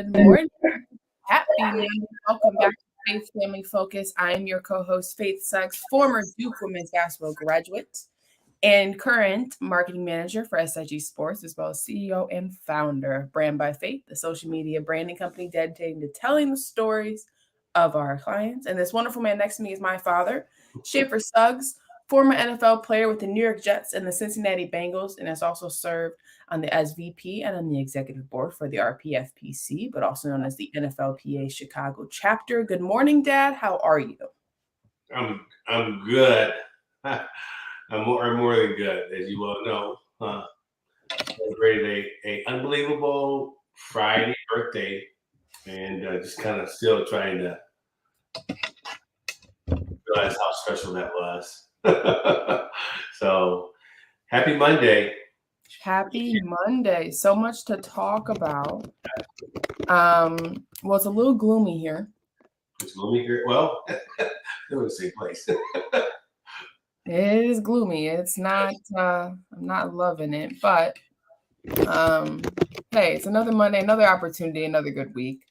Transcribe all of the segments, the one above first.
Good morning. Happy Monday. Welcome back to Faith Family Focus. I am your co-host, Faith Suggs, former Duke women's basketball graduate and current marketing manager for SIG Sports, as well as CEO and founder of Brand by Faith, the social media branding company dedicated to telling the stories of our clients. And this wonderful man next to me is my father, Schaefer Suggs, former NFL player with the New York Jets and the Cincinnati Bengals, and has also served on the SVP and on the executive board for the RPFPC, but also known as the NFLPA Chicago chapter. Good morning, Dad. How are you? I'm good. I'm more than good, as you well know. Celebrated a unbelievable Friday birthday, and just kind of still trying to realize how special that was. So, happy Monday. Happy Monday. So much to talk about. Well, it's a little gloomy here. It's gloomy here. Well, they're in the same place. It is gloomy. It's not I'm not loving it, but hey, it's another Monday, another opportunity, another good week.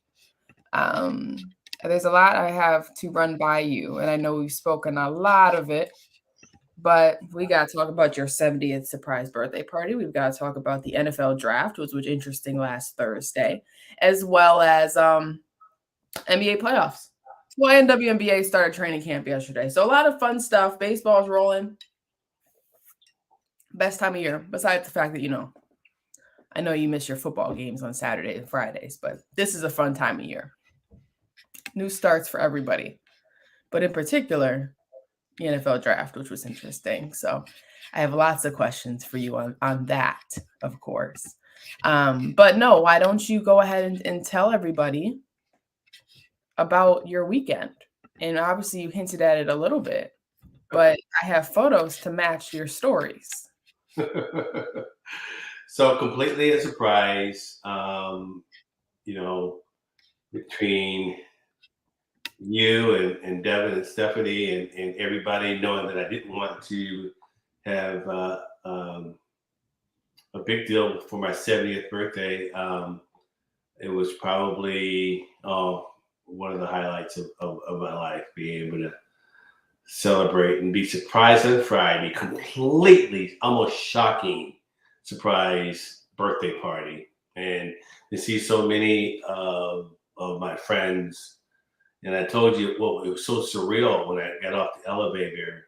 There's a lot I have to run by you, and I know we've spoken a lot of it, but we got to talk about your 70th surprise birthday party. We've got to talk about the NFL draft, which was interesting last Thursday, as well as NBA playoffs. Well, and WNBA started training camp yesterday. So a lot of fun stuff. Baseball's rolling. Best time of year, besides the fact that, I know you miss your football games on Saturday and Fridays, but this is a fun time of year. New starts for everybody. But in particular, the NFL draft, which was interesting. So I have lots of questions for you on that, of course. But no, why don't you go ahead and tell everybody about your weekend? And obviously you hinted at it a little bit, but I have photos to match your stories. So completely a surprise, between you and Devin and Stephanie and everybody, knowing that I didn't want to have a big deal for my 70th birthday. It was probably one of the highlights of my life, being able to celebrate and be surprised on Friday, completely, almost shocking surprise birthday party. And to see so many of my friends. And I told you, it was so surreal when I got off the elevator,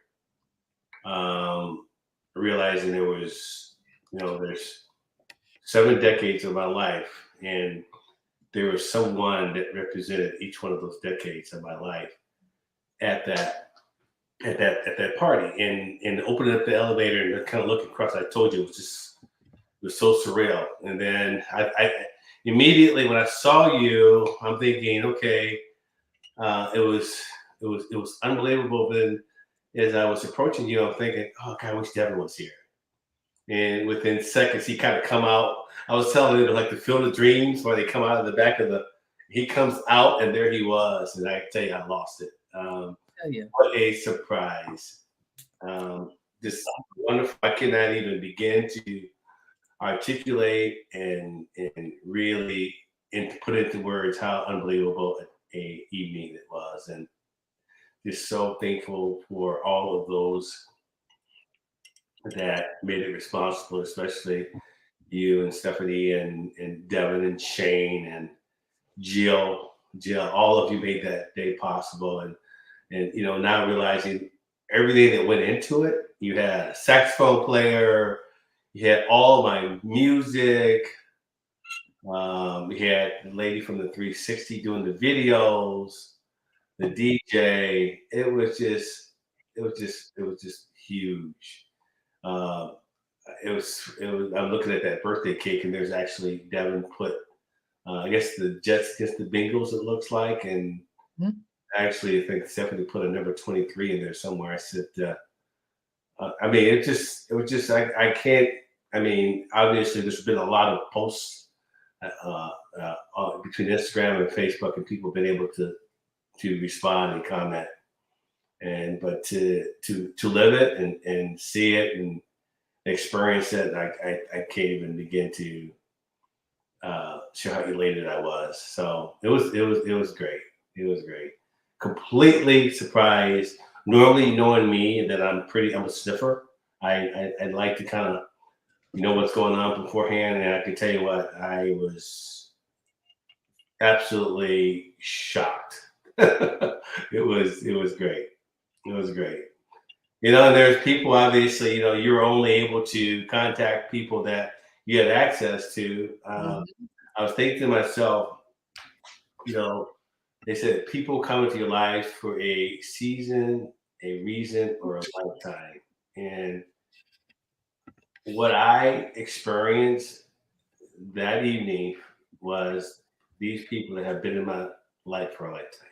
realizing there was, there's 7 decades of my life, and there was someone that represented each one of those decades of my life at that party. And opening up the elevator and kind of looking across, I told you, it was so surreal. And then I immediately, when I saw you, I'm thinking, okay. It was unbelievable. Then, as I was approaching you, I'm thinking, oh God, I wish Devin was here. And within seconds, he kind of come out. I was telling you, like the Field of Dreams, where they come out of the back of he comes out, and there he was. And I tell you, I lost it. What a surprise! Just wonderful. I cannot even begin to articulate and really put into words how unbelievable a evening it was, and just so thankful for all of those that made it responsible, especially you and Stephanie and Devin and Shane and Jill. All of you made that day possible, and now realizing everything that went into it. You had a saxophone player, you had all my music. We had the lady from the 360 doing the videos, the DJ. It was just huge. It was. I'm looking at that birthday cake, and there's actually Devin put, I guess the Jets against the Bengals. It looks like, and actually, I think Stephanie put a number 23 in there somewhere. I said, I mean, it was just. I can't. I mean, obviously, there's been a lot of posts between Instagram and Facebook, and people have been able to respond and comment, but to live it and see it and experience it, I can't even begin to show how elated I was. So it was great. It was great. Completely surprised. Normally, knowing me, that I'm a sniffer. I like to kind of know what's going on beforehand, and I can tell you what, I was absolutely shocked. It was great. It was great. And there's people, obviously, you were only able to contact people that you had access to. I was thinking to myself, they said people come into your life for a season, a reason, or a lifetime. And what I experienced that evening was these people that have been in my life for a lifetime.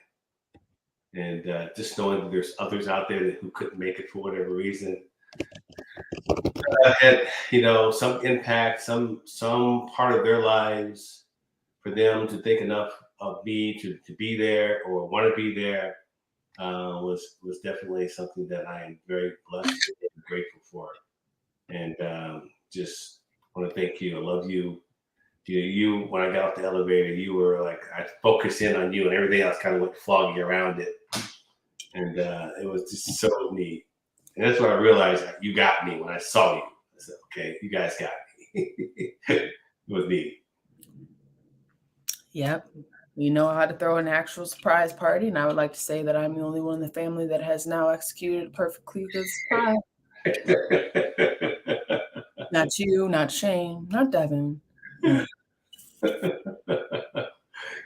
And just knowing that there's others out there who couldn't make it for whatever reason, had some impact, some part of their lives for them to think enough of me to be there or want to be there, was definitely something that I am very blessed and grateful for. And just want to thank you. I love you. You, when I got off the elevator, you were like, I focused in on you, and everything else kind of went foggy around it. And it was just so neat. And that's when I realized you got me when I saw you. I said, okay, you guys got me. It was neat. Yep. We know how to throw an actual surprise party, and I would like to say that I'm the only one in the family that has now executed a perfectly good surprise. Not you, not Shane, not Devin.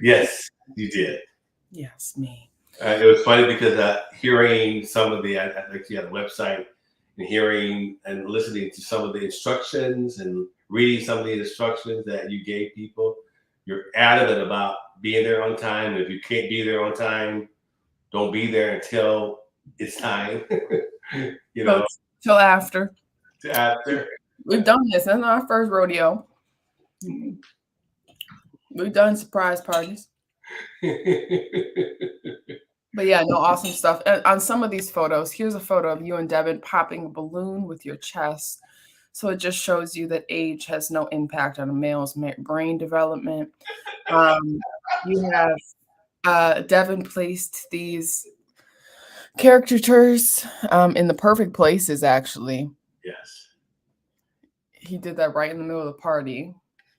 Yes, you did. Yes, me. It was funny because hearing some of the, I think you had a website, and hearing and listening to some of the instructions and reading some of the instructions that you gave people, you're adamant about being there on time. If you can't be there on time, don't be there until it's time. Till after. After. We've done this. That's not our first rodeo. We've done surprise parties. But yeah, no, awesome stuff. And on some of these photos, here's a photo of you and Devin popping a balloon with your chest. So it just shows you that age has no impact on a male's brain development. You have Devin placed these caricatures in the perfect places, actually. Yes. He did that right in the middle of the party.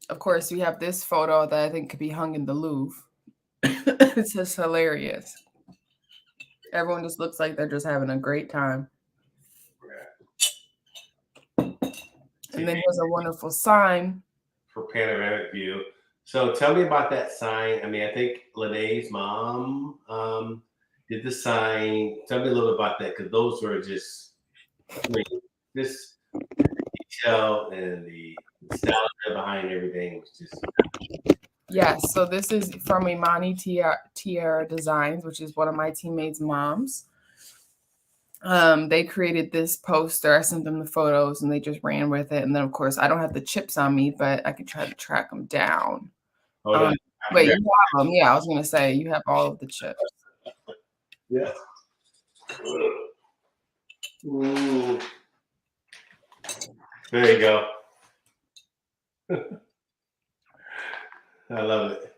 Of course, we have this photo that I think could be hung in the Louvre. It's just hilarious. Everyone just looks like they're just having a great time. And then there's a wonderful sign for panoramic view. So tell me about that sign. I mean, I think Lene's mom did the sign. Tell me a little bit about that, because those were just, this detail and the nostalgia behind everything was just. Yes, so this is from Imani Tiara Designs, which is one of my teammates' moms. They created this poster. I sent them the photos and they just ran with it. And then, of course, I don't have the chips on me, but I could try to track them down. Wait, you have them? Yeah, I was going to say, you have all of the chips. Yeah. Ooh. There you go. I love it.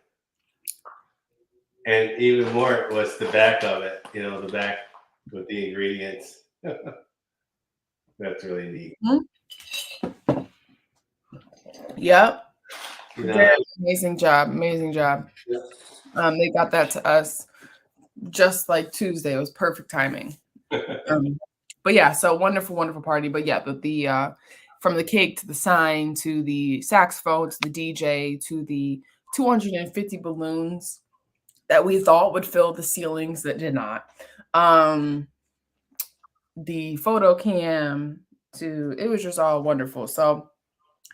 And even more was the back of it, the back with the ingredients. That's really neat. Mm-hmm. Yep. Very amazing job. Amazing job. Yep. They got that to us just like Tuesday. It was perfect timing. But yeah, so wonderful, wonderful party. But yeah, the from the cake to the sign to the saxophone to the DJ to the 250 balloons that we thought would fill the ceilings that did not. The photo cam it was just all wonderful. So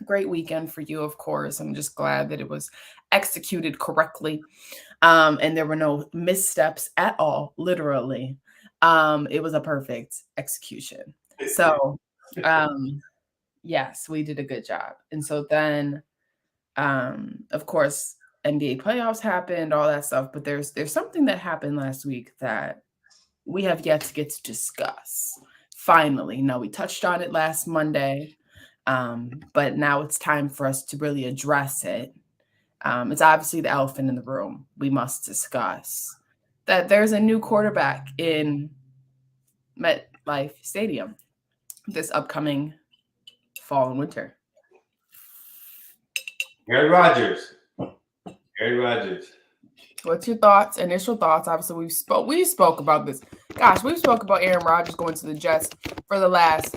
great weekend for you, of course. I'm just glad that it was executed correctly. And there were no missteps at all, literally. It was a perfect execution. So yes, we did a good job. And so then of course, NBA playoffs happened, all that stuff, but there's something that happened last week that we have yet to get to discuss. Finally, no, we touched on it last Monday, but now it's time for us to really address it. It's obviously the elephant in the room. We must discuss that there's a new quarterback in MetLife Stadium this upcoming fall and winter. Aaron Rodgers. Aaron Rodgers. What's your thoughts? Initial thoughts? Obviously, we spoke about this. Gosh, we've spoke about Aaron Rodgers going to the Jets for the last.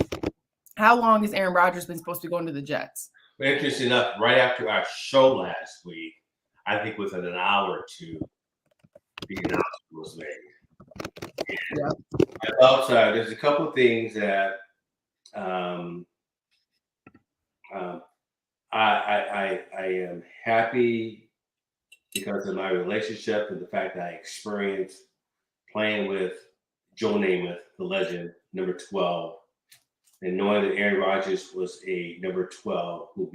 How long has Aaron Rodgers been supposed to be going to the Jets? Well, interesting enough, right after our show last week, I think within an hour or two, the announcement was made. Yeah. There's a couple of things that I am happy because of my relationship and the fact that I experienced playing with Joe Namath, the legend, number 12, and knowing that Aaron Rodgers was a number 12 who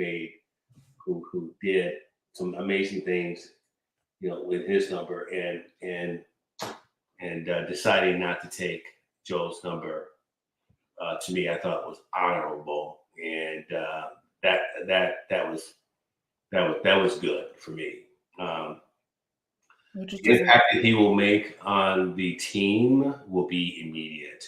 did some amazing things, with his number, and deciding not to take Joe's number, to me, I thought was honorable, and that was good for me. The impact that he will make on the team will be immediate.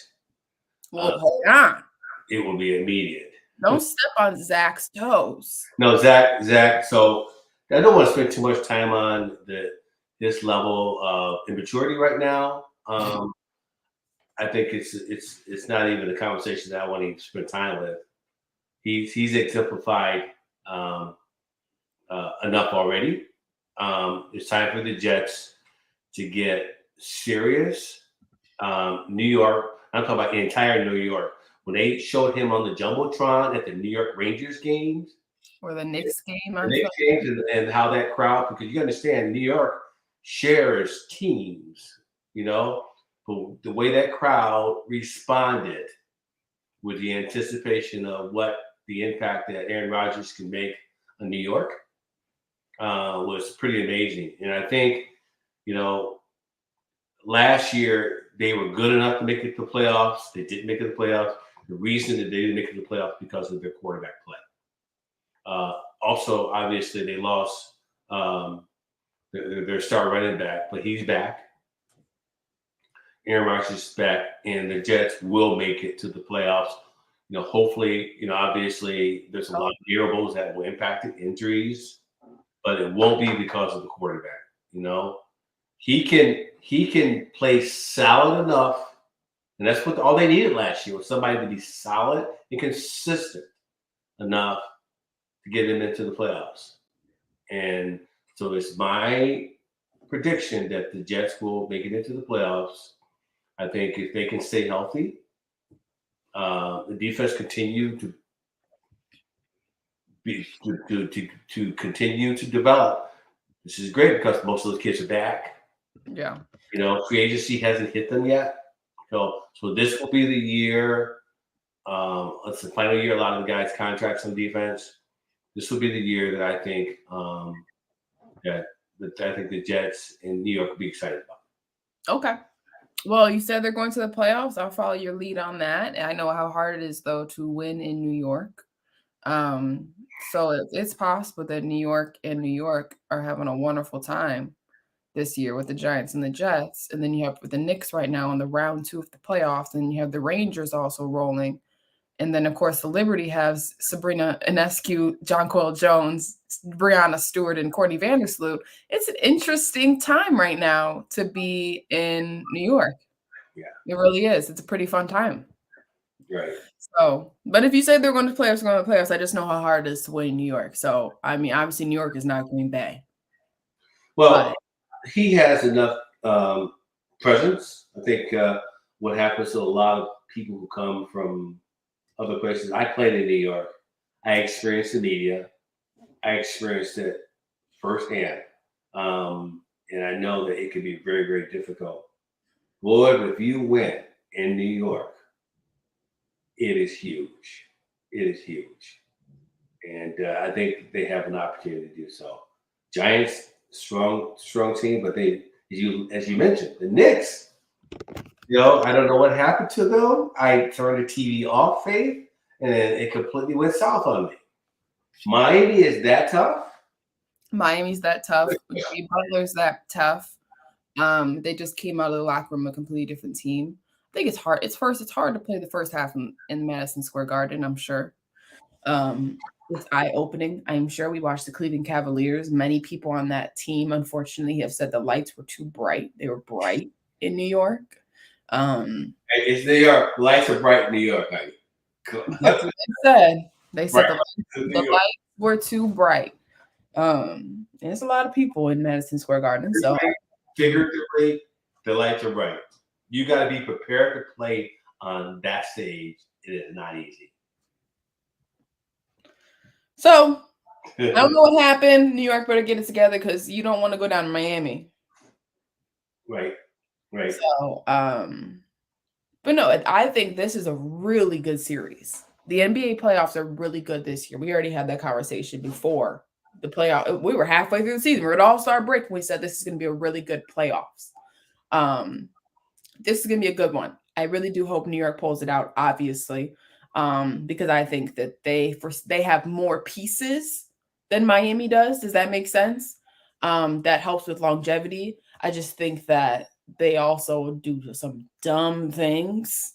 Well, hold on. It will be immediate. Don't step on Zach's toes. No, Zach. So I don't want to spend too much time on this level of immaturity right now. I think it's not even a conversation that I want to spend time with. He's exemplified enough already. It's time for the Jets to get serious. New York, I'm talking about the entire New York. When they showed him on the Jumbotron at the New York Rangers games, or the Knicks game, and how that crowd, because you understand, New York shares teams, but the way that crowd responded with the anticipation of what the impact that Aaron Rodgers can make on New York was pretty amazing. And I think, last year they were good enough to make it to the playoffs. They didn't make it to the playoffs. The reason that they didn't make it to the playoffs because of their quarterback play. Also, obviously, they lost their star running back, but he's back. Aaron Rodgers is back, and the Jets will make it to the playoffs. Hopefully, obviously, there's a lot of variables that will impact it, injuries, but it won't be because of the quarterback. He can play solid enough. And that's what all they needed last year was somebody to be solid and consistent enough to get them into the playoffs. And so it's my prediction that the Jets will make it into the playoffs. I think if they can stay healthy, the defense continue to continue to develop. This is great because most of those kids are back. Yeah. Free agency hasn't hit them yet. So this will be the year. It's the final year. A lot of the guys' contracts on defense. This will be the year that I think that I think the Jets in New York will be excited about. Okay. Well, you said they're going to the playoffs. I'll follow your lead on that. I know how hard it is, though, to win in New York. So it's possible that New York are having a wonderful time this year with the Giants and the Jets. And then you have the Knicks right now in the round 2 of the playoffs. And you have the Rangers also rolling. And then, of course, the Liberty has Sabrina Ionescu, Jonquel Jones, Breanna Stewart, and Courtney Vandersloot. It's an interesting time right now to be in New York. Yeah. It really is. It's a pretty fun time. Right. So, but if you say they're going to playoffs, I just know how hard it is to win in New York. So, I mean, obviously New York is not Green Bay. Well, he has enough presence. I think what happens to a lot of people who come from other places. I played in New York. I experienced the media. I experienced it firsthand. And I know that it can be very, very difficult. Lord, if you win in New York, it is huge. It is huge. And I think they have an opportunity to do so. Giants, strong team, but they, as you mentioned, the Knicks, I don't know what happened to them. I turned the TV off, Faith, and it completely went south on me. Miami is that tough. Miami's that tough. Jimmy Butler's that tough. They just came out of the locker room a completely different team. I think it's hard. It's hard to play the first half in Madison Square Garden, I'm sure. It's eye-opening. I'm sure we watched the Cleveland Cavaliers. Many people on that team, unfortunately, have said the lights were too bright. They were bright in New York. It's New York. Lights are bright in New York, honey. That's what they said. They said the lights were too bright. There's a lot of people in Madison Square Garden. So figuratively, the lights are bright. You got to be prepared to play on that stage. It is not easy. So I don't know what happened. New York better get it together because you don't want to go down to Miami. Right. So, but no, I think this is a really good series. The NBA playoffs are really good this year. We already had that conversation before the playoff. We were halfway through the season. We're at All-Star break. We said this is going to be a really good playoffs. This is going to be a good one. I really do hope New York pulls it out, obviously, because I think that they have more pieces than Miami does. Does that make sense? That helps with longevity. I just think that they also do some dumb things.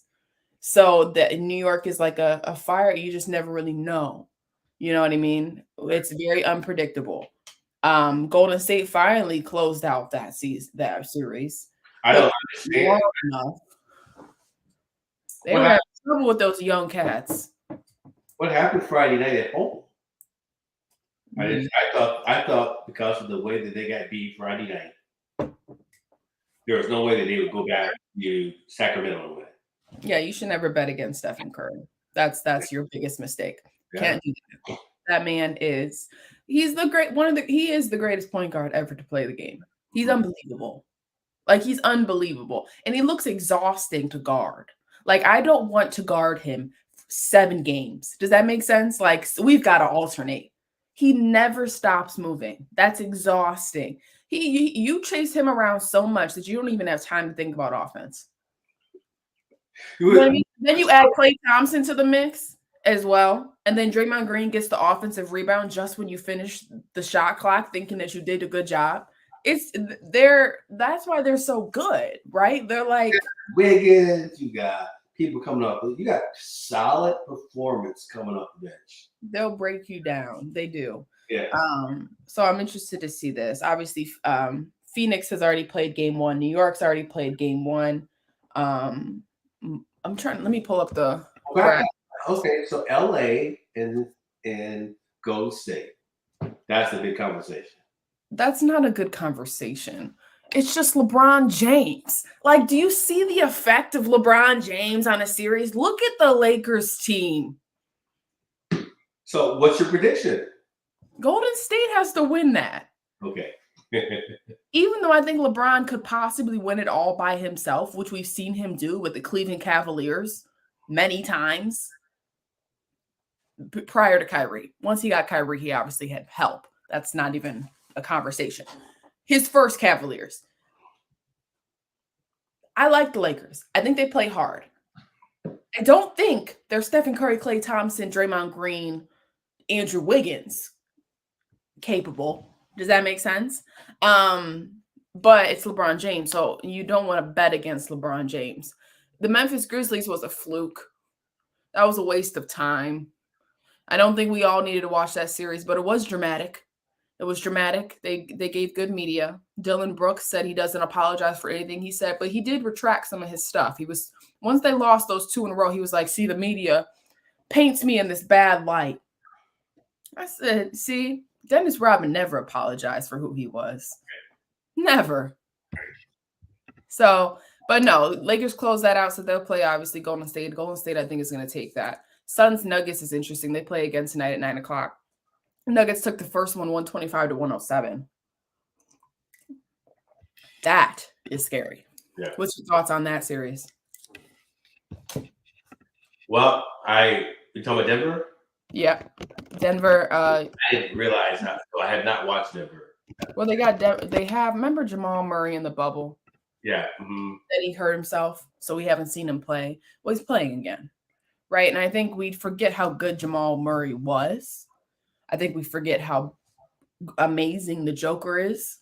So that New York is like a fire. You just never really know. You know what I mean? It's very unpredictable. Golden State finally closed out that series. I don't understand. They were having trouble with those young cats. What happened Friday night at home? I thought because of the way that they got beat Friday night, there was no way that they would go back to Sacramento and win. Yeah, you should never bet against Stephen Curry. That's your biggest mistake. Yeah. Can't do that. That man is he is the greatest point guard ever to play the game. He's unbelievable. Like he's unbelievable. And he looks exhausting to guard. Like I don't want to guard him 7 games. Does that make sense? Like we've got to alternate. He never stops moving. That's exhausting. You chase him around so much that you don't even have time to think about offense. You know what I mean? Then you add Klay Thompson to the mix as well. And then Draymond Green gets the offensive rebound just when you finish the shot clock, thinking that you did a good job. That's why they're so good, right? They're like Wiggins, you got people coming up. You got solid performance coming up the bench. They'll break you down. They do. Yeah. So I'm interested to see this. Obviously, Phoenix has already played game 1. New York's already played game 1. Let me pull up the. Okay, so LA and Golden State. That's a big conversation. That's not a good conversation. It's just LeBron James. Like, do you see the effect of LeBron James on a series? Look at the Lakers team. So what's your prediction? Golden State has to win that. Okay. Even though I think LeBron could possibly win it all by himself, which we've seen him do with the Cleveland Cavaliers many times prior to Kyrie. Once he got Kyrie, he obviously had help. That's not even a conversation. His first Cavaliers. I like the Lakers. I think they play hard. I don't think they're Stephen Curry, Klay Thompson, Draymond Green, Andrew Wiggins capable. Does that make sense? But it's LeBron James, so you don't want to bet against LeBron James. The Memphis Grizzlies was a fluke. That was a waste of time. I don't think we all needed to watch that series, but it was dramatic. It was dramatic. They gave good media. Dylan Brooks said he doesn't apologize for anything he said, but he did retract some of his stuff. Once they lost those 2 in a row, he was like, see, the media paints me in this bad light. I said, see, Dennis Rodman never apologized for who he was. Never. So, but no, Lakers close that out, so they'll play, obviously, Golden State. Golden State, I think, is going to take that. Suns Nuggets is interesting. They play again tonight at 9 o'clock. Nuggets took the first one 125-107. That is scary. Yeah. What's your thoughts on that series? Well, you talking about Denver? Yeah. Denver. I didn't realize how. So I had not watched Denver. Well, they have, remember Jamal Murray in the bubble? Yeah. Mm-hmm. That he hurt himself, so we haven't seen him play. Well, he's playing again, right? And I think we forget how good Jamal Murray was. I think we forget how amazing the Joker is.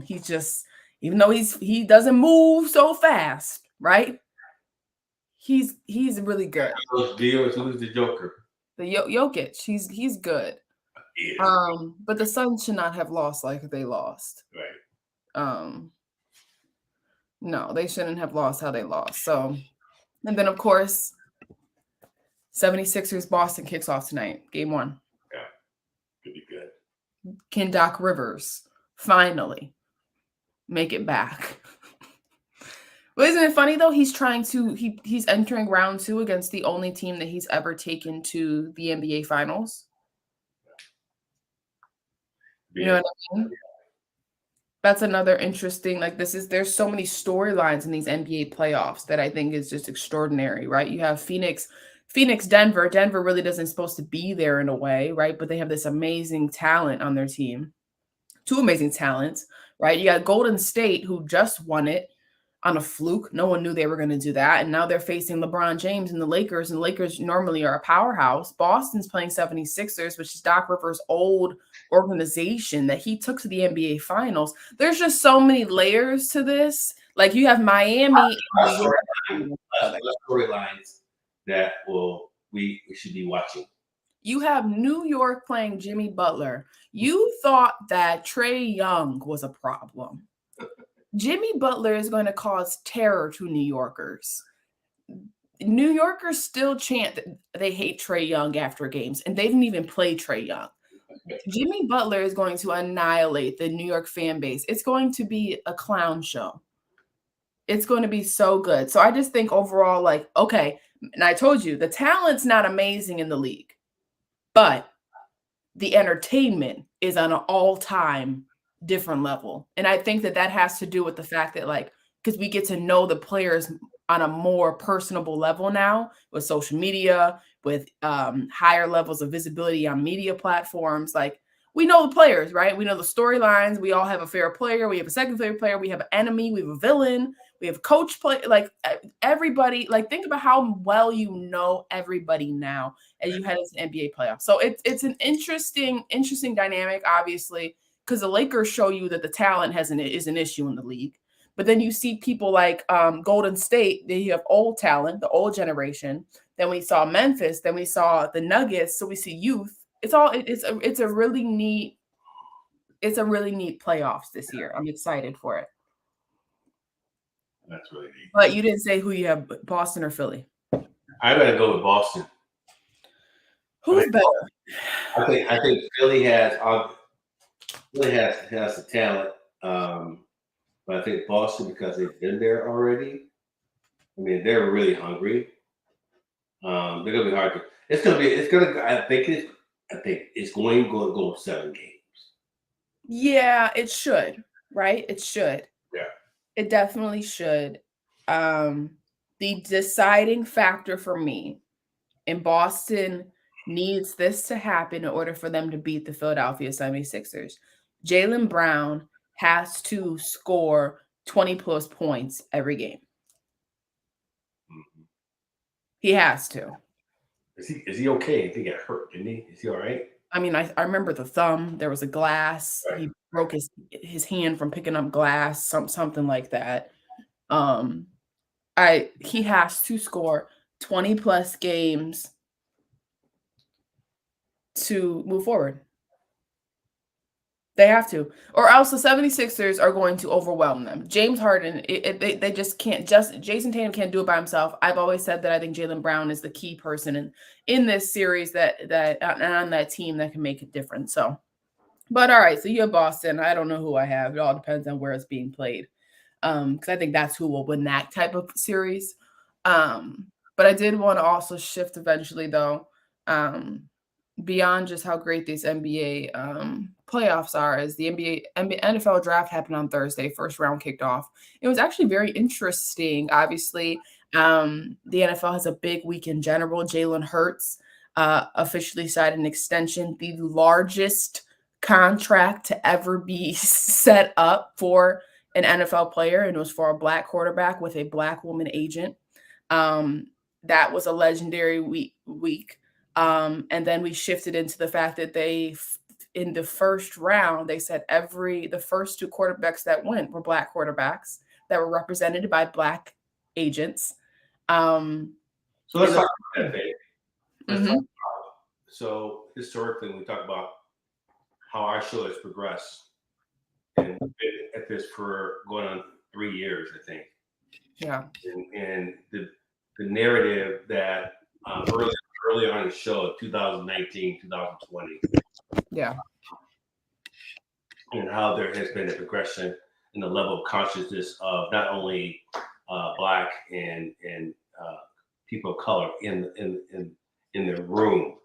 He's just, even though he doesn't move so fast, right? He's really good. Those deals, who's the Joker? The Jokic, he's good. Yeah. But the Suns should not have lost like they lost. Right. No, they shouldn't have lost how they lost. So, and then of course, 76ers Boston kicks off tonight, game 1. Yeah, could be good. Can Doc Rivers finally make it back? But isn't it funny though? He's entering round 2 against the only team that he's ever taken to the NBA Finals. You know what I mean? That's another interesting, like there's so many storylines in these NBA playoffs that I think is just extraordinary, right? You have Phoenix, Denver. Denver really doesn't supposed to be there in a way, right? But they have this amazing talent on their team. 2 amazing talents, right? You got Golden State, who just won it on a fluke. No one knew they were going to do that. And now they're facing LeBron James and the Lakers. And the Lakers normally are a powerhouse. Boston's playing 76ers, which is Doc Rivers' old organization that he took to the NBA Finals. There's just so many layers to this. Like you have Miami. Storylines that we should be watching. You have New York playing Jimmy Butler. You thought that Trae Young was a problem. Jimmy Butler is going to cause terror to New Yorkers. New Yorkers still chant that they hate Trae Young after games, and they didn't even play Trae Young. Jimmy Butler is going to annihilate the New York fan base. It's going to be a clown show. It's going to be so good. So I just think overall, like, okay, and I told you, the talent's not amazing in the league, but the entertainment is on an all-time different level. And I think that has to do with the fact that, like, because we get to know the players on a more personable level now with social media, with higher levels of visibility on media platforms. Like, we know the players, right? We know the storylines. We all have a favorite player. We have a second favorite player. We have an enemy. We have a villain. We have coach play. Like, everybody, like, think about how well you know everybody now as you head into the NBA playoffs. So it's an interesting dynamic, obviously, because the Lakers show you that the talent is an issue in the league. But then you see people like Golden State, they have old talent, the old generation. Then we saw Memphis, then we saw the Nuggets, so we see youth. It's a really neat playoffs this year. I'm excited for it. That's really neat. But you didn't say who you have, Boston or Philly. I'm gonna go with Boston. Who's better? I think Philly has the talent, but I think Boston, because they've been there already. I mean, they're really hungry. They're gonna be hard to. I think it's going to go 7 games. Yeah, it should. Right? It should. Yeah. It definitely should. The deciding factor for me in Boston needs this to happen in order for them to beat the Philadelphia 76ers. Jaylen Brown has to score 20 plus points every game. Mm-hmm. He has to. Is he okay? I think he got hurt, didn't he? Is he all right? I mean, I remember the thumb. There was a glass. Right. He broke his hand from picking up glass, something like that. He has to score 20 plus games to move forward. They have to, or else the 76ers are going to overwhelm them. James Harden, they just can't. Jason Tatum can't do it by himself. I've always said that I think Jaylen Brown is the key person in this series that on that team that can make a difference. So, but all right, so you have Boston. I don't know who I have. It all depends on where it's being played, because I think that's who will win that type of series. But I did want to also shift eventually, though. Beyond just how great these NBA playoffs are, as the NFL draft happened on Thursday, first round kicked off. It was actually very interesting. Obviously, the NFL has a big week in general. Jalen Hurts officially signed an extension, the largest contract to ever be set up for an NFL player, and it was for a Black quarterback with a Black woman agent. That was a legendary week. And then we shifted into the fact that they in the first round, they said the first 2 quarterbacks that went were Black quarterbacks that were represented by Black agents. So let's talk about that, Faith. Mhm. So historically, we talk about how our show has progressed, and we've been at this for going on 3 years, I think. Yeah. And the narrative that early on in the show, 2019, 2020, Yeah. and how there has been a progression in the level of consciousness of not only Black and people of color in the room,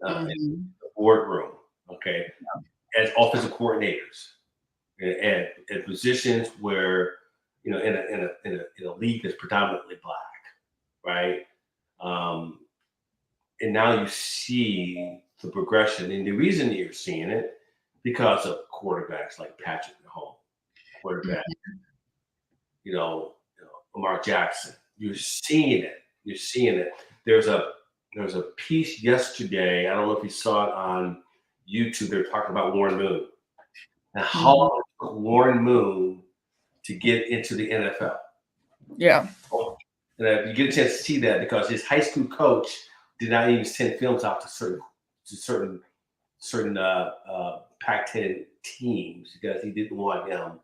in the boardroom, okay, as offensive coordinators, at positions where, you know, in a league that's predominantly Black, right? And now you see the progression, and the reason that you're seeing it because of quarterbacks like Patrick Mahomes, quarterback, you know, Lamar Jackson. You're seeing it. You're seeing it. There's a piece yesterday. I don't know if you saw it on YouTube. They're talking about Warren Moon and how long it took Warren Moon to get into the NFL. Yeah. And you get a chance to see that because his high school coach did not even send films out to certain Pac-10 teams because he didn't want him,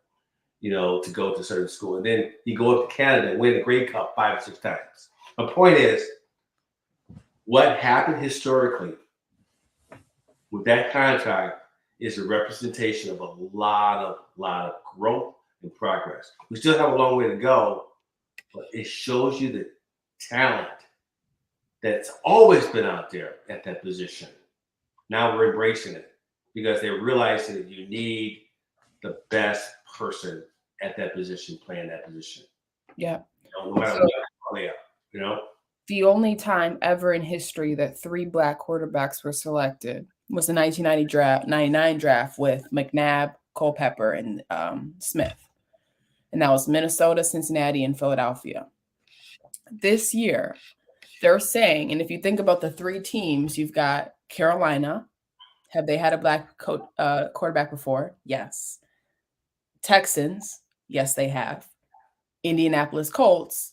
you know, to go to certain school. And then he go up to Canada and win the Grey Cup 5 or 6 times. My point is, what happened historically with that contract is a representation of a lot of growth and progress. We still have a long way to go, but it shows you the talent that's always been out there at that position. Now we're embracing it because they're realizing that you need the best person at that position playing that position. Yeah. No matter what they are, you know? The only time ever in history that 3 Black quarterbacks were selected was the 1999 draft with McNabb, Culpepper, and Smith. And that was Minnesota, Cincinnati, and Philadelphia. This year, they're saying, and if you think about the 3 teams, you've got Carolina. Have they had a Black quarterback before? Yes. Texans. Yes, they have. Indianapolis Colts.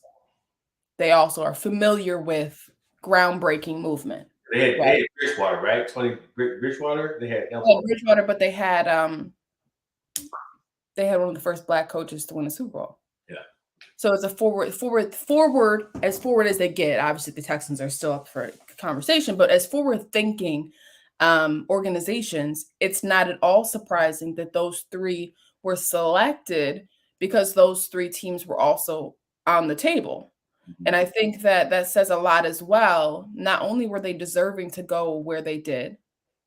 They also are familiar with groundbreaking movement. They had Bridgewater, right? Tony Bridgewater. They had Bridgewater, but they had one of the first Black coaches to win a Super Bowl. Yeah. So it's a forward as they get. Obviously, the Texans are still up for conversation, but as forward thinking organizations, it's not at all surprising that those 3 were selected because those 3 teams were also on the table. And I think that says a lot as well. Not only were they deserving to go where they did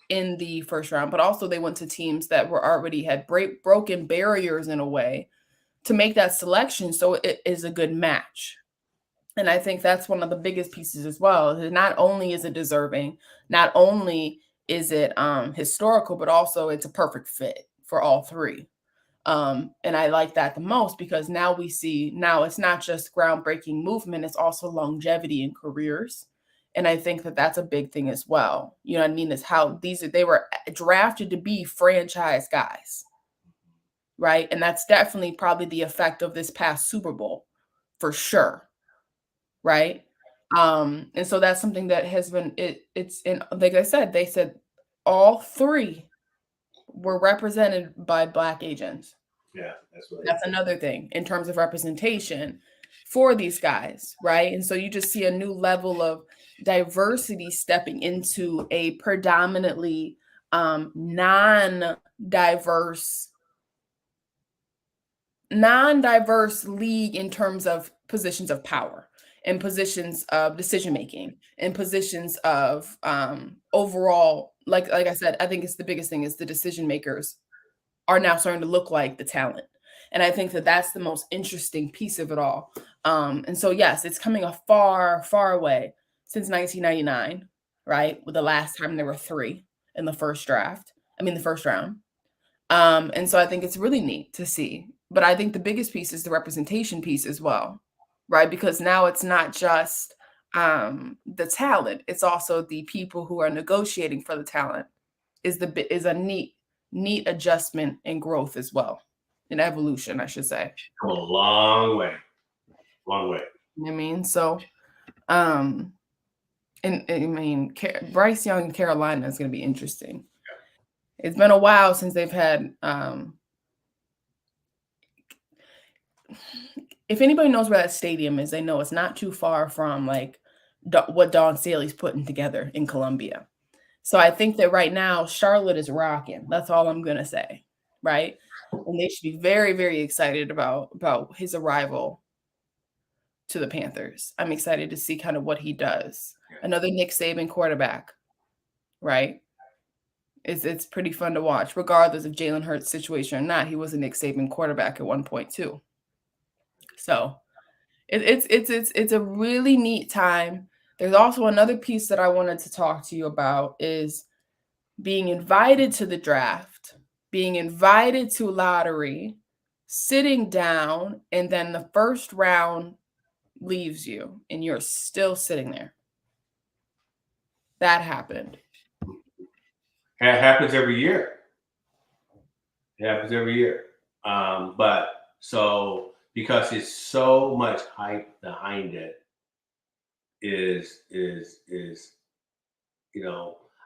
in the first round, but also they went to teams that were already had broken barriers in a way to make that selection. So it is a good match. And I think that's one of the biggest pieces as well. Not only is it deserving, not only is it historical, but also it's a perfect fit for all 3. And I like that the most because now we see it's not just groundbreaking movement, it's also longevity in careers. And I think that that's a big thing as well. You know what I mean? Is how they were drafted to be franchise guys, right? And that's definitely probably the effect of this past Super Bowl for sure, right? And so that's something that has been, it's in, like I said, they said all 3 were represented by Black agents. Yeah, that's another thing in terms of representation for these guys, right? And so you just see a new level of diversity stepping into a predominantly non-diverse league in terms of positions of power and positions of decision making and positions of overall, like I said, I think it's the biggest thing is the decision makers are now starting to look like the talent. And I think that that's the most interesting piece of it all. And so, yes, it's coming a far, far away since 1999, right? With the last time there were 3 in the first round. And so I think it's really neat to see. But I think the biggest piece is the representation piece as well, right? Because now it's not just the talent, it's also the people who are negotiating for the talent a neat adjustment and growth as well, an evolution, I should say. Come a long way. Long way. You know what I mean? So, and I mean, Bryce Young in Carolina is going to be interesting. Yeah. It's been a while since they've had. If anybody knows where that stadium is, they know it's not too far from like what Dawn Staley's putting together in Columbia. So I think that right now Charlotte is rocking. That's all I'm gonna say, right? And they should be very, very excited about his arrival to the Panthers. I'm excited to see kind of what he does. Another Nick Saban quarterback, right? It's pretty fun to watch, regardless of Jalen Hurts' situation or not. He was a Nick Saban quarterback at one point too. So it's a really neat time. There's also another piece that I wanted to talk to you about is being invited to the draft, being invited to lottery, sitting down, and then the first round leaves you and you're still sitting there. That happened. It happens every year. It happens every year. But so because it's so much hype behind it is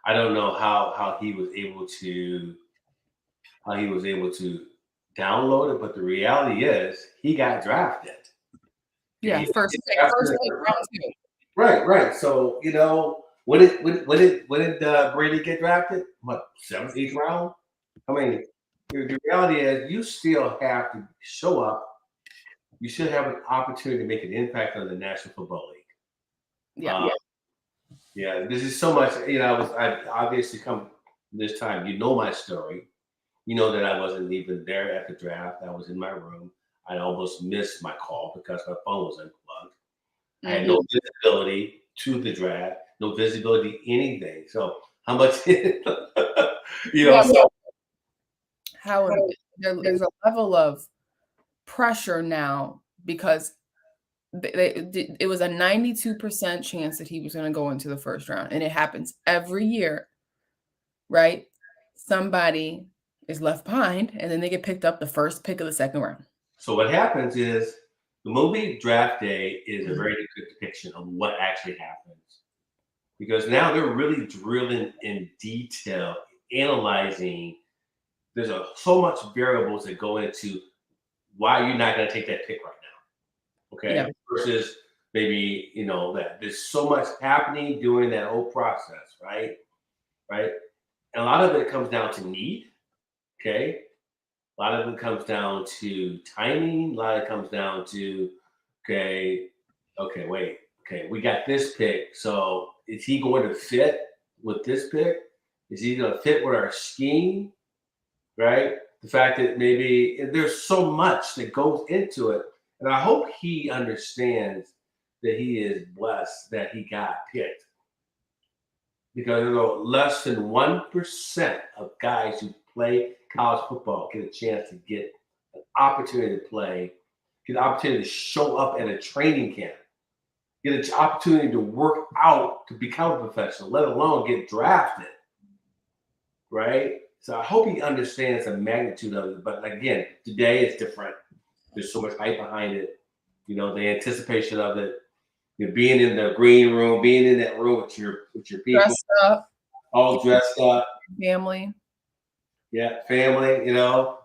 I don't know how he was able to download it, but the reality is he got drafted. Yeah, first round two. Right. So when did Brady get drafted? What, 7th, 8th round? I mean, the reality is you still have to show up. You should have an opportunity to make an impact on the National Football League. Yeah. This is so much. I obviously come this time. You know my story. You know that I wasn't even there at the draft. I was in my room. I almost missed my call because my phone was unplugged. I had no visibility to the draft, no visibility to anything. So how much, there's a level of pressure now because it was a 92% chance that he was going to go into the first round. And it happens every year, right? Somebody is left behind and then they get picked up the first pick of the second round. So what happens is the movie Draft Day is a very good depiction of what actually happens. Because now they're really drilling in detail, analyzing. There's so much variables that go into why you're not going to take that pick right now. Okay. Yeah. Versus maybe, that there's so much happening during that whole process, right? Right. And a lot of it comes down to need. Okay. A lot of it comes down to timing. A lot of it comes down to, we got this pick. So is he going to fit with this pick? Is he going to fit with our scheme? Right? The fact that maybe there's so much that goes into it. And I hope he understands that he is blessed that he got picked. Because less than 1% of guys who play college football get a chance to get an opportunity to play, get an opportunity to show up at a training camp, get an opportunity to work out to become a professional, let alone get drafted, right? So I hope he understands the magnitude of it. But again, today it's different. There's so much hype behind it. The anticipation of it. Being in the green room, being in that room with your people, dressed up, all dressed up, family. Yeah, family. So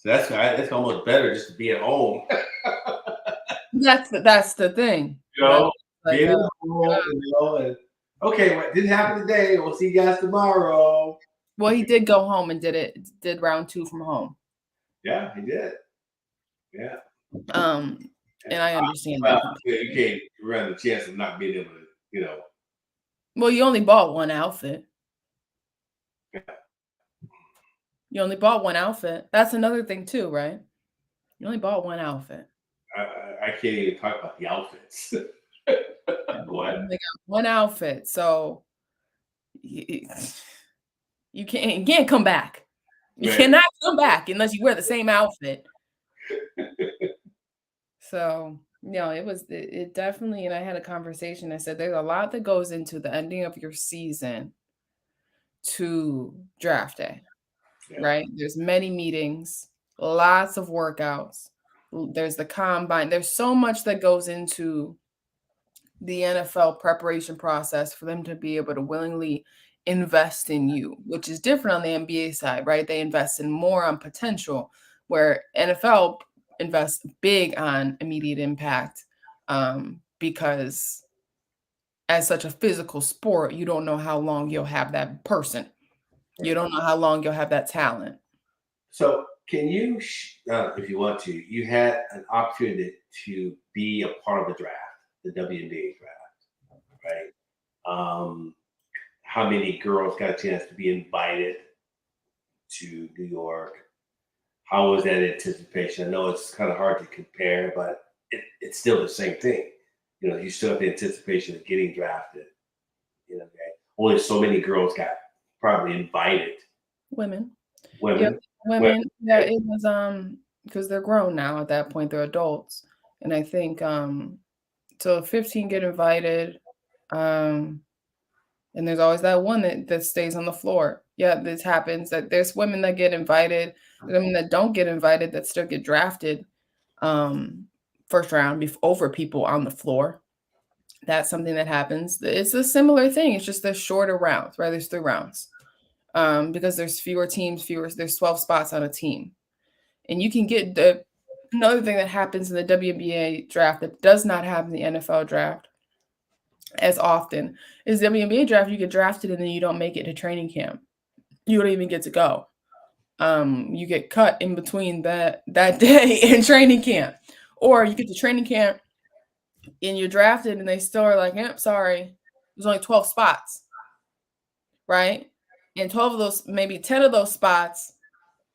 that's almost better just to be at home. That's the thing. Being at home, and okay, what didn't happen today? We'll see you guys tomorrow. Well, he did go home and did round 2 from home. Yeah, he did. Yeah. And I understand that. You can't run the chance of not being able to, Well, you only bought one outfit. Yeah. You only bought one outfit. That's another thing too, right? You only bought one outfit. I can't even talk about the outfits. What? They got one outfit, so you can't come back. You cannot come back unless you wear the same outfit. So, it definitely, and I had a conversation. I said, there's a lot that goes into the ending of your season to draft day, Yeah. right? There's many meetings, lots of workouts. There's the combine. There's so much that goes into the NFL preparation process for them to be able to willingly invest in you, which is different on the NBA side, right? They invest in more on potential, where NFL invests big on immediate impact, because as such a physical sport, you don't know how long you'll have that person. You don't know how long you'll have that talent. So, can you, if you want to, you had an opportunity to be a part of the draft, the WNBA draft, right? How many girls got a chance to be invited to New York? How was that anticipation? I know it's kind of hard to compare, but it's still the same thing. You still have the anticipation of getting drafted. Okay? Only so many girls got probably invited. Women. Women. Women. Yeah, it was because they're grown now at that point, they're adults. And I think so 15 get invited. And there's always that one that stays on the floor. Yeah, this happens that there's women that get invited, women that don't get invited that still get drafted first round over people on the floor. That's something that happens. It's a similar thing. It's just there's shorter rounds, right? There's 3 rounds. Because there's fewer teams, there's 12 spots on a team. And you can get another thing that happens in the WNBA draft that does not happen in the NFL draft as often is the WNBA draft. You get drafted and then you don't make it to training camp. You don't even get to go. You get cut in between that day in training camp, or you get to training camp and you're drafted and they still are like, yep, sorry, there's only 12 spots, right? And 12 of those, maybe 10 of those spots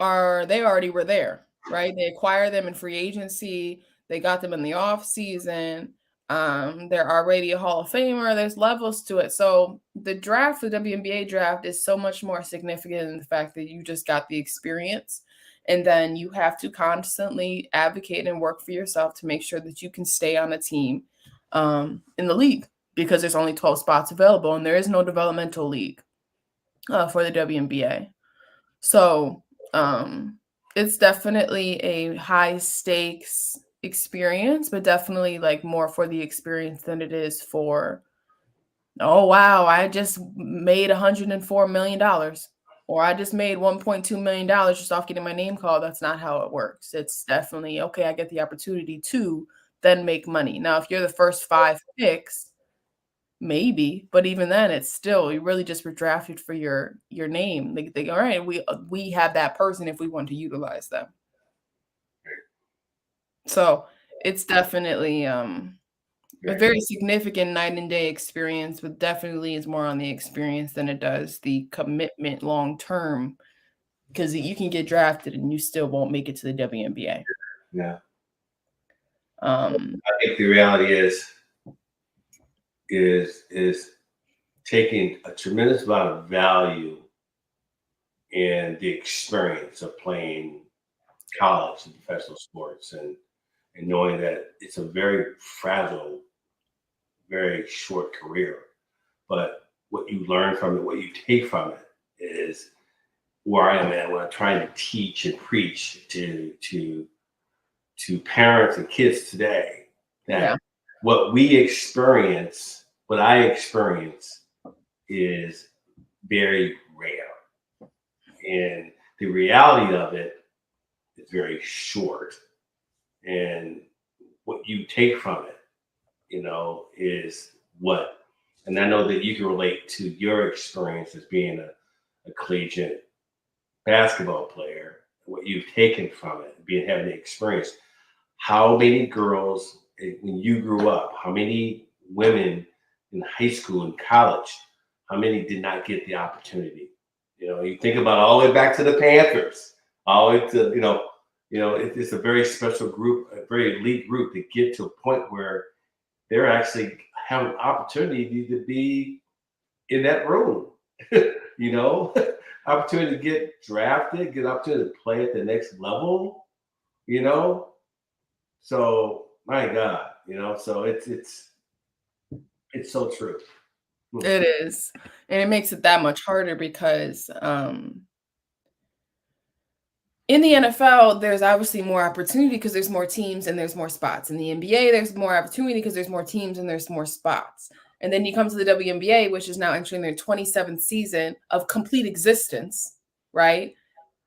they already were there, right? They acquire them in free agency. They got them in the off season. They're already a Hall of Famer. There's levels to it. So the draft, the WNBA draft, is so much more significant in the fact that you just got the experience. And then you have to constantly advocate and work for yourself to make sure that you can stay on a team in the league, because there's only 12 spots available and there is no developmental league for the WNBA. So it's definitely a high stakes experience, but definitely like more for the experience than it is for, oh wow, I just made $104 million, or I just made $1.2 million just off getting my name called. That's not how it works. It's definitely, okay, I get the opportunity to then make money. Now, if you're the first 5 picks, maybe, but even then, it's still, you really just were drafted for your name. They all right, we have that person if we want to utilize them. So it's definitely a very significant night and day experience, but definitely is more on the experience than it does the commitment long term, because you can get drafted and you still won't make it to the WNBA. Yeah. I think the reality is taking a tremendous amount of value in the experience of playing college and professional sports, and knowing that it's a very fragile, very short career. But what you learn from it, what you take from it, is where I am at when I'm trying to teach and preach to parents and kids today that what I experience is very rare. And the reality of it is very short. And what you take from it, is what, and I know that you can relate to your experience as being a collegiate basketball player, what you've taken from it, having the experience. How many girls, when you grew up, how many women in high school and college, how many did not get the opportunity? You think about all the way back to the Panthers, all the way to, it's a very special group, a very elite group that get to a point where they're actually have an opportunity to be in that room, opportunity to get drafted, get opportunity to play at the next level, So my God, so it's so true. It is. And it makes it that much harder because in the NFL, there's obviously more opportunity because there's more teams and there's more spots. In the NBA, there's more opportunity because there's more teams and there's more spots. And then you come to the WNBA, which is now entering their 27th season of complete existence, right?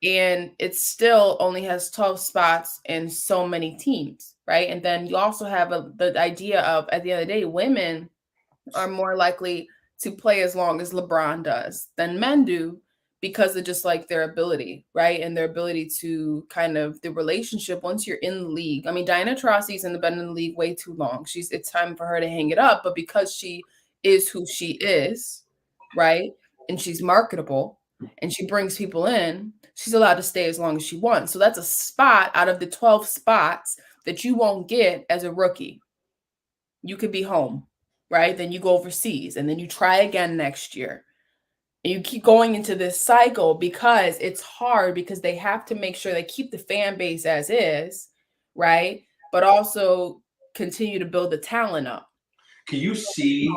And it still only has 12 spots and so many teams, right? And then you also have the idea of, at the end of the day, women are more likely to play as long as LeBron does than men do because of just like their ability, right? And their ability to kind of the relationship once you're in the league. I mean, Diana Taurasi's been in the league way too long. It's time for her to hang it up, but because she is who she is, right? And she's marketable and she brings people in, she's allowed to stay as long as she wants. So that's a spot out of the 12 spots that you won't get as a rookie. You could be home, right? Then you go overseas and then you try again next year. And you keep going into this cycle because it's hard because they have to make sure they keep the fan base as is, right? But also continue to build the talent up. Can you see?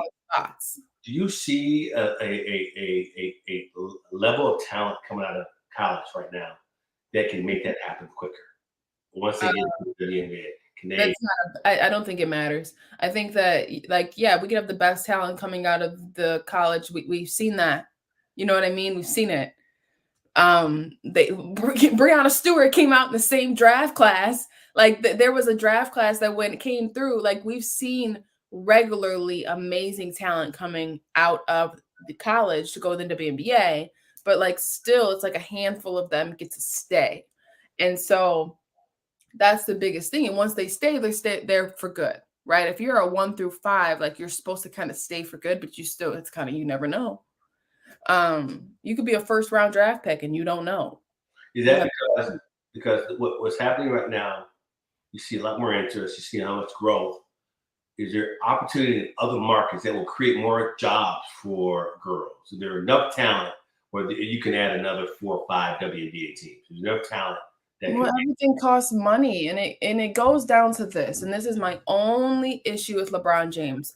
Do you see a level of talent coming out of college right now that can make that happen quicker once they get into the NBA? I don't think it matters. I think that, like, yeah, we could have the best talent coming out of the college. We've seen that. You know what I mean? We've seen it. Breanna Stewart came out in the same draft class. Like there was a draft class that when it came through, like we've seen regularly amazing talent coming out of the college to go to the WNBA, but like still it's like a handful of them get to stay. And so that's the biggest thing. And once they stay there for good, right? If you're a 1 through 5, like you're supposed to kind of stay for good, but it's kind of, you never know. You could be a first round draft pick and you don't know. Is that because what's happening right now, you see a lot more interest, you see how much growth. Is there opportunity in other markets that will create more jobs for girls? So there are enough talent where you can add another 4 or 5 WNBA teams. There's enough talent. Well, everything costs money, and it goes down to this, and this is my only issue with LeBron James,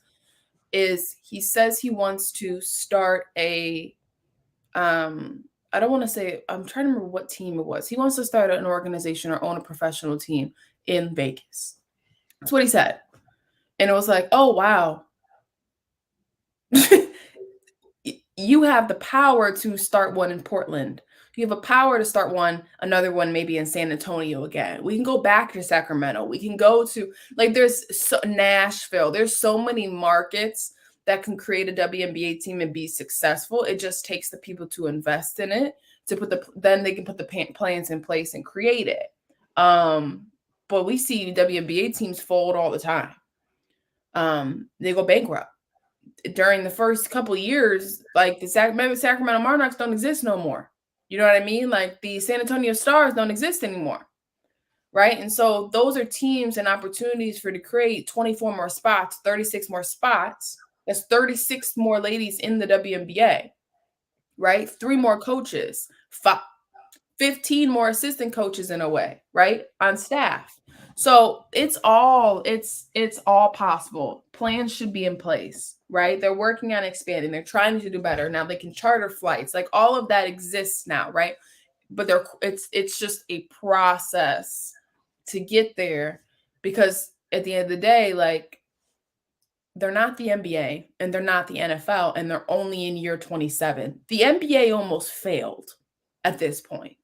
is he says he wants to start a I don't want to say, I'm trying to remember what team it was. He wants to start an organization or own a professional team in Vegas. That's what he said. And it was like, oh, wow. You have the power to start one in Portland. You have a power to start another one maybe in San Antonio again. We can go back to Sacramento. We can go to, like, Nashville. There's so many markets that can create a WNBA team and be successful. It just takes the people to invest in it, then they can put the plans in place and create it. But we see WNBA teams fold all the time. They go bankrupt. During the first couple of years, like the Sacramento Monarchs don't exist no more. You know what I mean? Like the San Antonio Stars don't exist anymore. Right. And so those are teams and opportunities to create 24 more spots, 36 more spots. That's 36 more ladies in the WNBA. Right. 3 more coaches, 15 more assistant coaches in a way, right, on staff. So it's all possible. Plans should be in place, right? They're working on expanding. They're trying to do better. Now they can charter flights. Like all of that exists now, right? But it's just a process to get there, because at the end of the day, like they're not the NBA and they're not the NFL and they're only in year 27. The NBA almost failed at this point,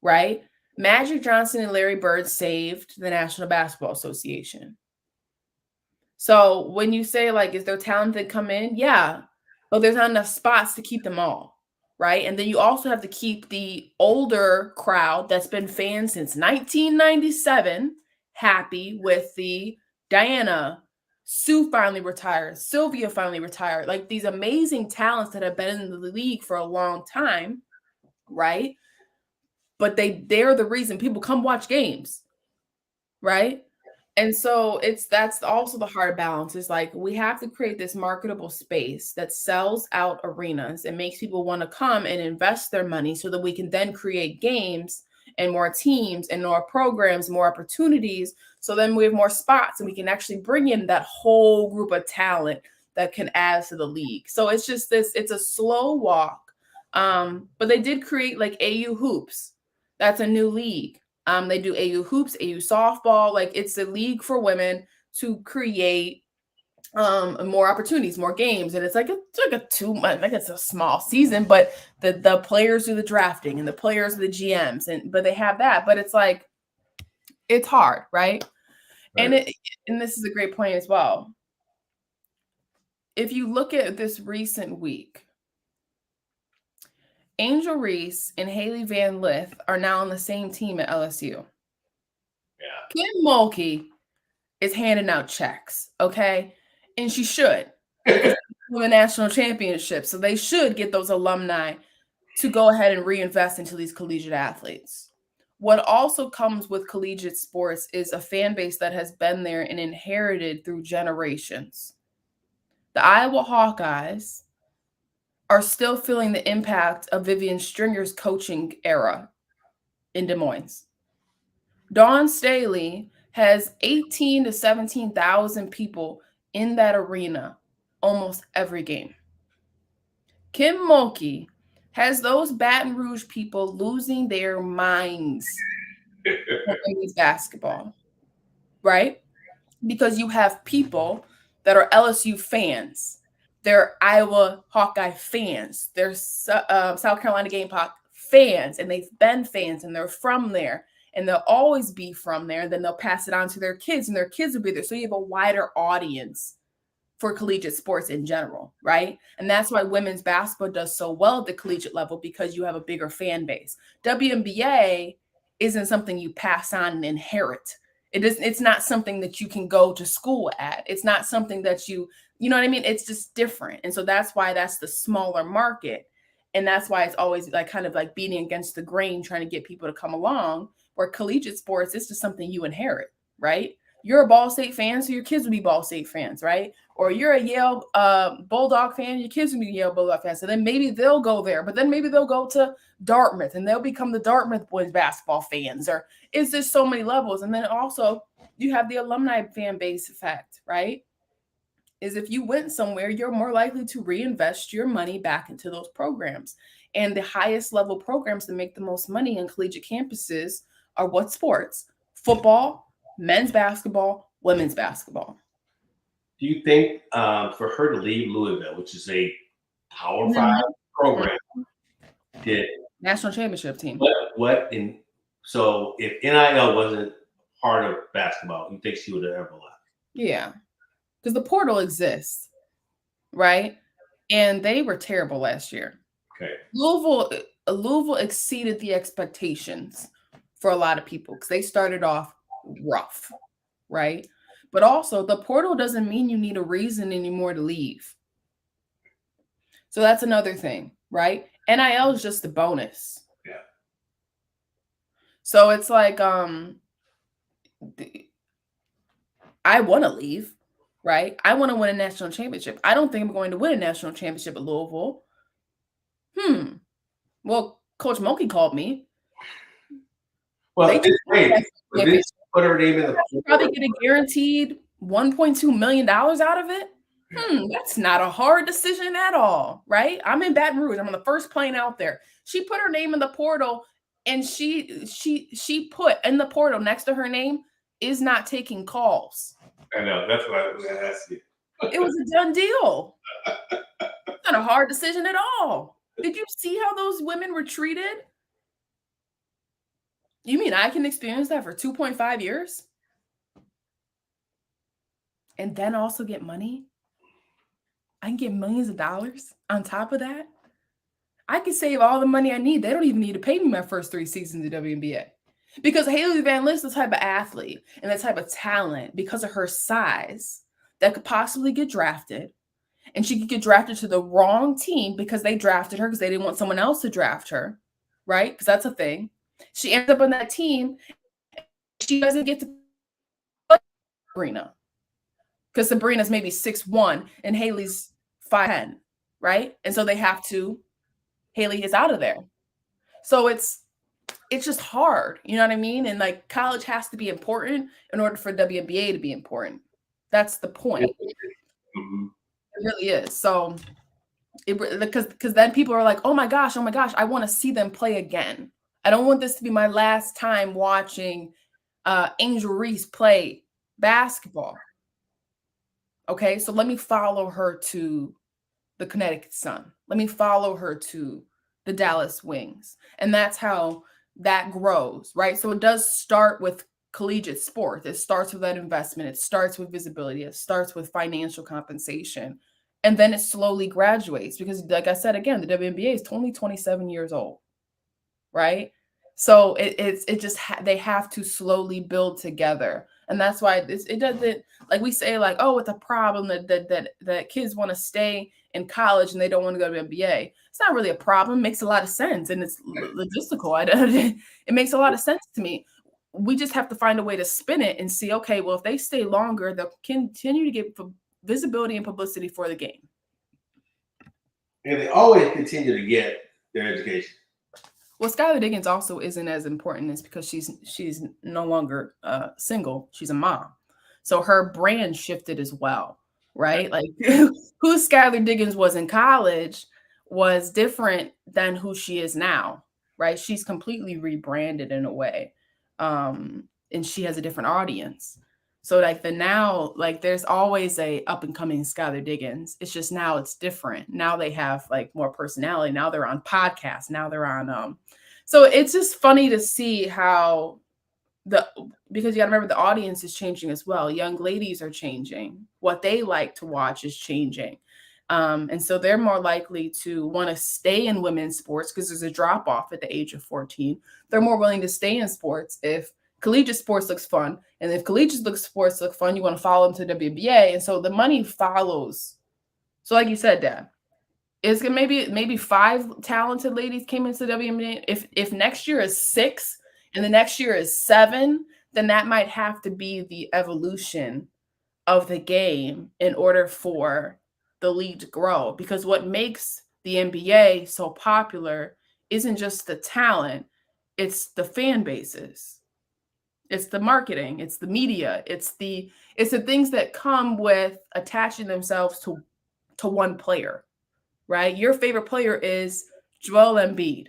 right? Magic Johnson and Larry Bird saved the National Basketball Association. So when you say, like, is there talent that come in? Yeah, but there's not enough spots to keep them all, right? And then you also have to keep the older crowd that's been fans since 1997 happy with the Diana. Sue finally retired. Sylvia finally retired. Like these amazing talents that have been in the league for a long time, right? But they're the reason people come watch games, right? And so that's also the hard balance. Is like we have to create this marketable space that sells out arenas and makes people want to come and invest their money so that we can then create games and more teams and more programs, more opportunities. So then we have more spots and we can actually bring in that whole group of talent that can add to the league. So it's just it's a slow walk. But they did create like AU Hoops. That's a new league. They do AU Hoops, AU Softball. Like it's a league for women to create more opportunities, more games. And it's like a 2-month, like it's a small season, but the players do the drafting and the players are the GMs, but they have that. But it's like it's hard, right? And this is a great point as well. If you look at this recent week, Angel Reese and Haley Van Lith are now on the same team at LSU. Yeah. Kim Mulkey is handing out checks, okay? And she should. Because the national championship. So they should get those alumni to go ahead and reinvest into these collegiate athletes. What also comes with collegiate sports is a fan base that has been there and inherited through generations. The Iowa Hawkeyes are still feeling the impact of Vivian Stringer's coaching era in Des Moines. Dawn Staley has 18 to 17,000 people in that arena almost every game. Kim Mulkey has those Baton Rouge people losing their minds in women's basketball, right? Because you have people that are LSU fans, they're Iowa Hawkeye fans, they're South Carolina Gamecock fans, and they've been fans, and they're from there, and they'll always be from there, and then they'll pass it on to their kids, and their kids will be there. So you have a wider audience for collegiate sports in general, right? And that's why women's basketball does so well at the collegiate level, because you have a bigger fan base. WNBA isn't something you pass on and inherit. It's not something that you can go to school at. It's not something that you know what I mean? It's just different. And so that's why that's the smaller market. And that's why it's always like kind of like beating against the grain, trying to get people to come along, where collegiate sports is just something you inherit, right? You're a Ball State fan, so your kids will be Ball State fans, right? Or you're a Yale Bulldog fan, your kids will be Yale Bulldog fans. So then maybe they'll go there, but then maybe they'll go to Dartmouth and they'll become the Dartmouth boys basketball fans. Or it's just so many levels. And then also you have the alumni fan base effect, right? Is if you went somewhere, you're more likely to reinvest your money back into those programs. And the highest level programs that make the most money on collegiate campuses are what sports? Football, men's basketball, women's basketball. Do you think for her to leave Louisville, which is a Power 5 program, did national championship team? So if NIL wasn't part of basketball, you think she would have ever left? Yeah, because the portal exists, right? And they were terrible last year. Okay. Louisville exceeded the expectations for a lot of people because they started off rough, right? But also the portal doesn't mean you need a reason anymore to leave. So that's another thing, right? NIL is just a bonus. Yeah. So it's like, I want to leave, right? I want to win a national championship. I don't think I'm going to win a national championship at Louisville. Well, Coach Mulkey called me. Well, they put her name in the probably get a guaranteed $1.2 million out of it. That's not a hard decision at all, right? I'm in Baton Rouge. I'm on the first plane out there. She put her name in the portal, and she put in the portal next to her name is not taking calls. I know. That's what I was going to ask you. It was a done deal. Not a hard decision at all. Did you see how those women were treated? You mean I can experience that for 2.5 years? And then also get money? I can get millions of dollars on top of that? I can save all the money I need. They don't even need to pay me my first 3 seasons of WNBA. Because Haley Van Lith is the type of athlete and the type of talent, because of her size, that could possibly get drafted. And she could get drafted to the wrong team because they drafted her because they didn't want someone else to draft her, right? Because that's a thing. She ends up on that team. She doesn't get to play Sabrina because Sabrina's maybe 6'1" and Haley's 5'10", right? And so Haley is out of there. So it's just hard. You know what I mean? And like college has to be important in order for WNBA to be important. That's the point. Mm-hmm. really is. So because then people are like, oh my gosh, I want to see them play again. I don't want this to be my last time watching Angel Reese play basketball. Okay, so let me follow her to the Connecticut Sun. Let me follow her to the Dallas Wings. And that's how that grows, right? So it does start with collegiate sport. It starts with that investment. It starts with visibility. It starts with financial compensation. And then it slowly graduates because, like I said, again, the WNBA is only 27 years old, right? So they have to slowly build together. And that's why it doesn't, like we say, like, oh, it's a problem that kids want to stay in college and they don't want to go to MBA. It's not really a problem. It makes a lot of sense. And it's logistical. It makes a lot of sense to me. We just have to find a way to spin it and see, okay, well, if they stay longer, they'll continue to get visibility and publicity for the game. And they always continue to get their education. Well, Skylar Diggins also isn't as important as because she's no longer single. She's a mom. So her brand shifted as well, right? Like who Skylar Diggins was in college was different than who she is now, right? She's completely rebranded in a way. And she has a different audience. So like there's always a up and coming Skylar Diggins. It's just now it's different. Now they have like more personality. Now they're on podcasts. Now they're on so it's just funny to see how because you gotta remember the audience is changing as well. Young ladies are changing. What they like to watch is changing. And so they're more likely to want to stay in women's sports because there's a drop off at the age of 14. They're more willing to stay in sports if collegiate sports looks fun. And if collegiate sports look fun, you want to follow them to WNBA. And so the money follows. So like you said, Dad, it's gonna maybe 5 talented ladies came into WNBA. If next year is 6 and the next year is 7, then that might have to be the evolution of the game in order for the league to grow. Because what makes the NBA so popular isn't just the talent, it's the fan bases. It's the marketing, it's the media, it's the things that come with attaching themselves to one player, right? Your favorite player is Joel Embiid.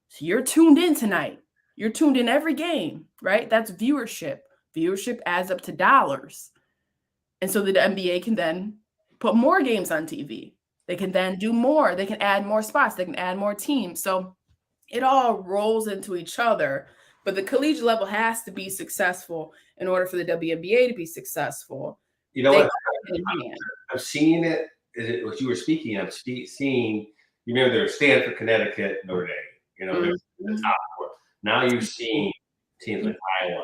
So you're tuned in tonight. You're tuned in every game, right? That's viewership. Viewership adds up to dollars. And so the NBA can then put more games on TV. They can then do more. They can add more spots. They can add more teams. So it all rolls into each other. But the collegiate level has to be successful in order for the WNBA to be successful. You know what? I'm seeing it. What you were speaking, I'm seeing. You remember there was Stanford, Connecticut, Notre Dame. You know, there's the top 4. Now you're seeing teams like Iowa,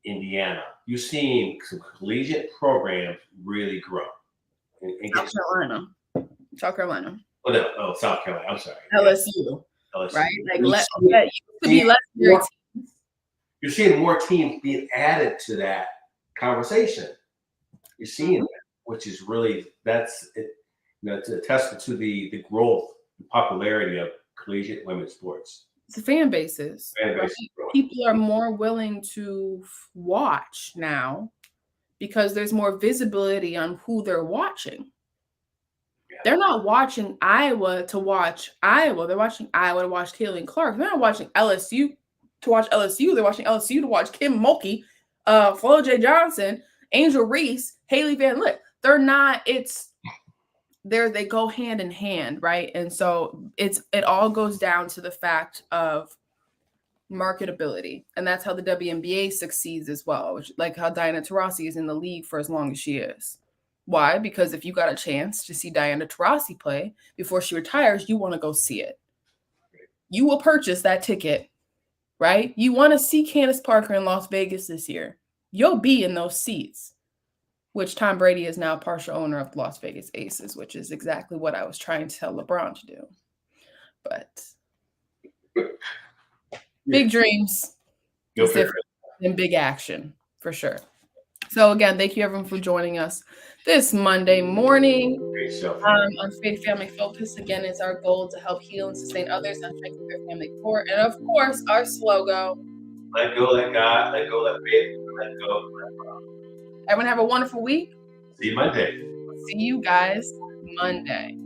Indiana. You're seeing some collegiate programs really grow. South Carolina. Oh no! Oh, South Carolina. I'm sorry. LSU. Right? Like you're seeing more teams being added to that conversation. You're seeing that, which is really that's it. You know, it's a testament to the growth and popularity of collegiate women's sports. It's the fan bases. People are more willing to watch now because there's more visibility on who they're watching. Yeah. They're not watching Iowa to watch Iowa. They're watching Iowa to watch Caitlin Clark. They're not watching LSU to watch LSU. They're watching LSU to watch Kim Mulkey, Flo J. Johnson, Angel Reese, Haley Van Lith. They're not. They go hand in hand, right? And so it all goes down to the fact of marketability, and that's how the WNBA succeeds as well. Which, like how Diana Taurasi is in the league for as long as she is. Why? Because if you got a chance to see Diana Taurasi play before she retires, you want to go see it. You will purchase that ticket, right? You want to see Candace Parker in Las Vegas this year. You'll be in those seats. Which Tom Brady is now partial owner of the Las Vegas Aces, which is exactly what I was trying to tell LeBron to do. But big dreams and big action, for sure. So again, thank you everyone for joining us this Monday morning on Faith Family Focus. Again, it's our goal to help heal and sustain others and strengthen their family core. And of course, our slogan, let go, let God, let go, let faith, let go, let God. Everyone have a wonderful week. See you Monday. See you guys Monday.